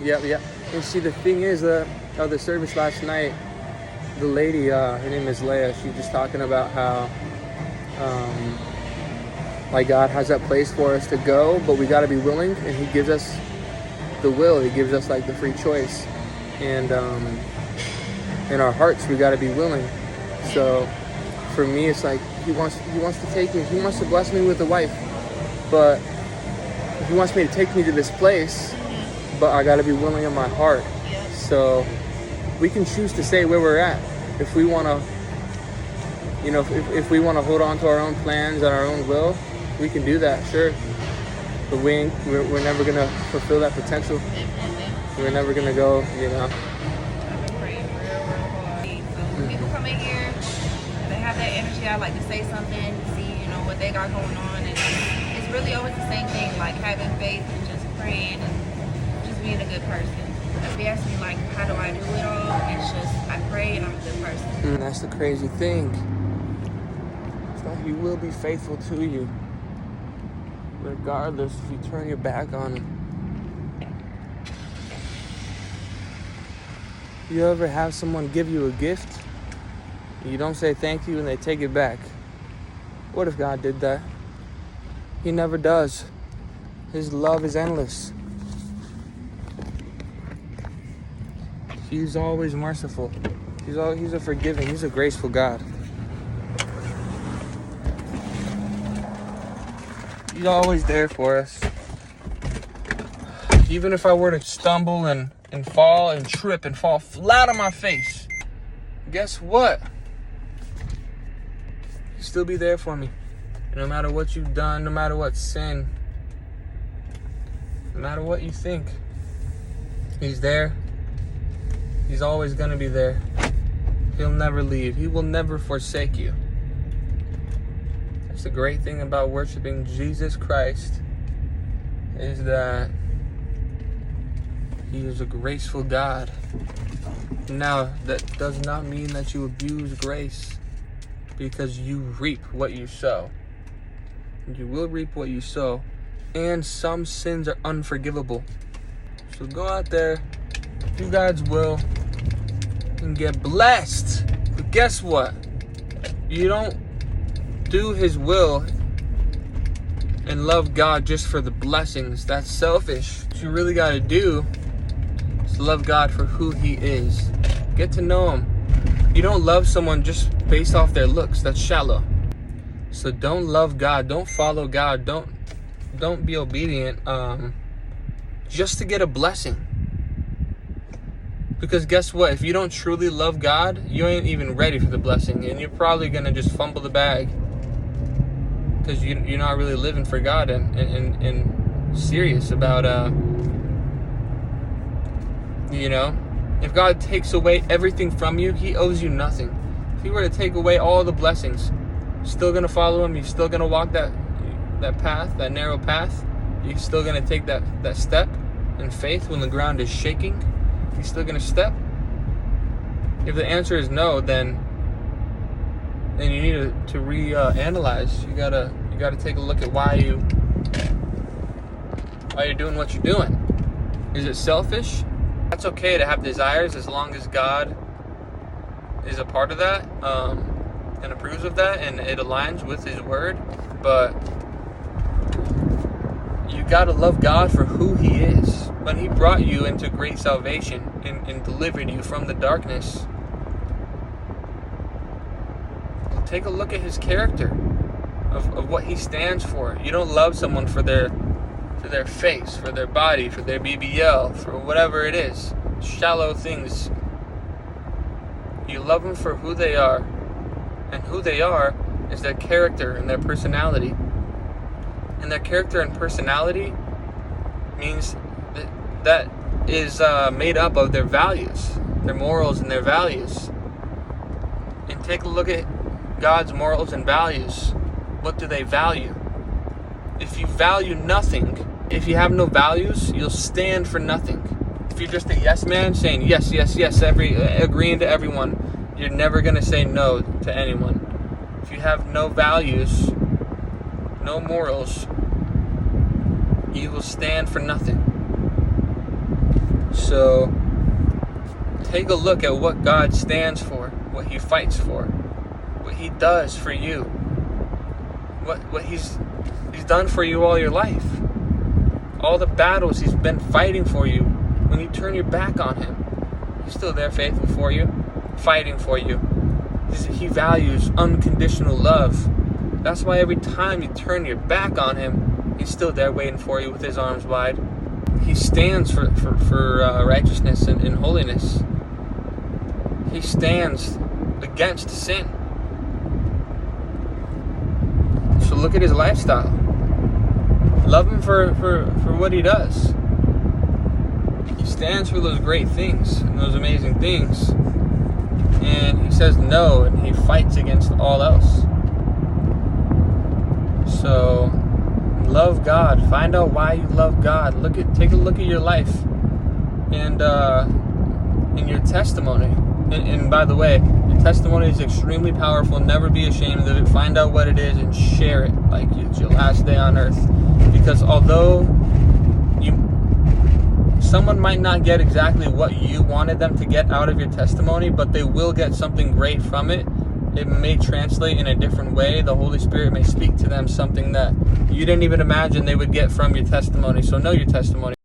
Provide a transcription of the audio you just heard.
Yeah. And see, the thing is, the service last night, the lady, her name is Leah, she was just talking about how, like, God has that place for us to go, but we got to be willing, and He gives us the will. He gives us, like, the free choice. And in our hearts, we got to be willing. So for me, it's like He wants to take me. He wants to bless me with a wife, but He wants me to take me to this place, but I got to be willing in my heart. So we can choose to stay where we're at if we want to. You know, if we want to hold on to our own plans and our own will, we can do that, sure. But we're never gonna fulfill that potential. We're never gonna go, you know. I've been praying real hard. So when people come in here, they have that energy. I like to say something, see, you know, what they got going on, and it's really always the same thing, like having faith and just praying and just being a good person. If they ask me, like, how do I do it all? It's just, I pray and I'm a good person. And that's the crazy thing. It's that He will be faithful to you, regardless if you turn your back on Him. You ever have someone give you a gift, and you don't say thank you, and they take it back? What if God did that? He never does. His love is endless. He's always merciful. He's a forgiving, He's a graceful God. He's always there for us. Even if I were to stumble and fall and trip and fall flat on my face, guess what? He'll still be there for me. And no matter what you've done, no matter what sin, no matter what you think, He's there. He's always going to be there. He'll never leave. He will never forsake you. That's the great thing about worshiping Jesus Christ, is that He is a graceful God. Now, that does not mean that you abuse grace, because you reap what you sow. You will reap what you sow. And some sins are unforgivable. So go out there, do God's will, and get blessed. But guess what? You don't do His will and love God just for the blessings. That's selfish. What you really got to do is love God for who He is. Get to know Him. You don't love someone just based off their looks. That's shallow. So don't love God. Don't follow God. Don't be obedient just to get a blessing. Because guess what? If you don't truly love God, you ain't even ready for the blessing. And you're probably going to just fumble the bag. Because you're not really living for God and serious about, you know. If God takes away everything from you, He owes you nothing. If He were to take away all the blessings, you're still going to follow Him. You're still going to walk that path, that narrow path. You're still going to take that step in faith when the ground is shaking. You're still going to step. If the answer is no, then you need to reanalyze. You gotta take a look at why you're doing what you're doing. Is it selfish? That's okay to have desires as long as God is a part of that and approves of that and it aligns with His word. But you gotta love God for who He is. When He brought you into great salvation and delivered you from the darkness, take a look at His character of what He stands for. You don't love someone for their face, for their body, for their BBL, for whatever it is. Shallow things. You love them for who they are. And who they are is their character and their personality. And their character and personality means that is made up of their values, their morals and their values. And take a look at God's morals and values. What do they value? If you value nothing, if you have no values, you'll stand for nothing. If you're just a yes man, saying yes, agreeing to everyone, you're never going to say no to anyone. If you have no values, no morals, you will stand for nothing. So take a look at what God stands for, what he fights for, what he does for you, what he's done for you all your life, all the battles he's been fighting for you. When you turn your back on him, he's still there, faithful for you, fighting for you. He values unconditional love. That's why every time you turn your back on him, he's still there waiting for you with his arms wide. He stands for righteousness and holiness. He stands against sin. So look at his lifestyle. Love him for what he does. He stands for those great things and those amazing things. And he says no, and he fights against all else. So love God. Find out why you love God. Take a look at your life and your testimony. And by the way, your testimony is extremely powerful. Never be ashamed of it. Find out what it is and share it like it's your last day on earth. Because although someone might not get exactly what you wanted them to get out of your testimony, but they will get something great from it. It may translate in a different way. The Holy Spirit may speak to them something that you didn't even imagine they would get from your testimony. So know your testimony.